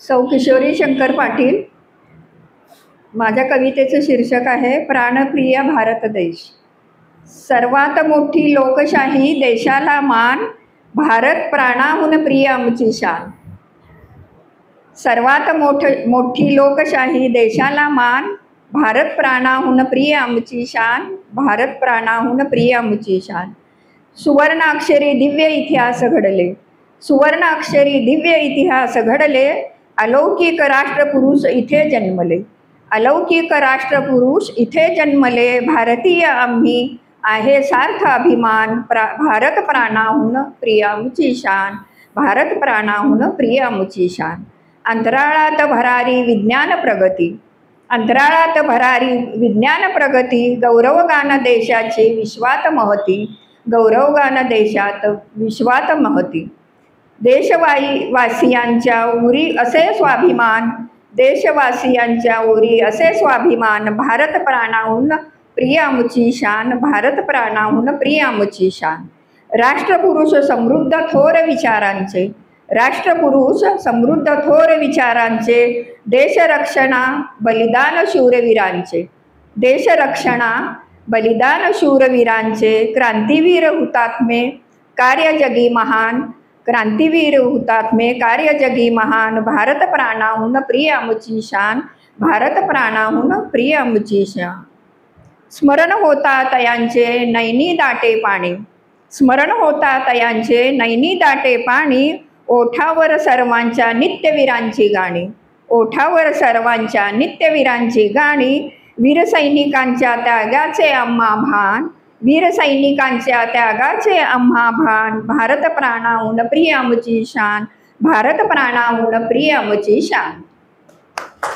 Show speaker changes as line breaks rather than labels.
सौ किशोरी शंकर पाटील. माझ्या कवितेचं शीर्षक आहे प्राणप्रिय भारत देश. सर्वात मोठी लोकशाही देशाला मान, भारत प्राणाहून प्रिय आमची शान. सर्वात मोठी लोकशाही देशाला मान, भारत प्राणाहून प्रिय आमची शान. भारत प्राणाहून प्रिय आमची शान. सुवर्णाक्षरी दिव्य इतिहास घडले, सुवर्णाक्षरी दिव्य इतिहास घडले. अलौकिक राष्ट्रपुरुष इथे जन्मले, अलौकिक राष्ट्रपुरुष इथे जन्मले. भारतीय आम्ही आहे सार्थ अभिमान, भारत प्राणाहून प्रिय आमची शान. भारत प्राणाहून प्रिय आमची शान. अंतराळात भरारी विज्ञान प्रगती, अंतराळात भरारी विज्ञान प्रगती. गौरवगान देशाचे विश्वात महती, गौरवगान देशात विश्वात महती. देशवासियांच्या उरी असे स्वाभिमान, देशवासियांच्या उरी असे स्वाभिमान. भारत प्राणाहून प्रिय आमची शान, भारत प्राणाहून प्रिय आमची शान. राष्ट्रपुरुष समृद्ध थोर विचारांचे, राष्ट्रपुरुष समृद्ध थोर विचारांचे. देशरक्षणा बलिदान शूरवीरांचे, देशरक्षणा बलिदान शूरवीरांचे. क्रांतिवीर हुतात्मे कार्य जगी महान, क्रांतिवीर हुतात्मे कार्य जगी महान. भारत प्राणाहून प्रिय आमची शान, भारत प्राणाहून प्रिय आमची शान. स्मरण होता तयांचे नैनी दाटे पाणी, स्मरण होता तयांचे नैनी दाटे पाणी. ओठावर सर्वांच्या नित्यवीरांची गाणी, ओठावर सर्वांच्या नित्यवीरांची गाणी. वीर सैनिकांच्या त्यागाचे आम्हा भान, वीर सैनिकांच्या त्यागाचे आम्हा भान. भारत प्राणाहून प्रिय आमची शान, भारत प्राणाहून प्रिय आमची शान.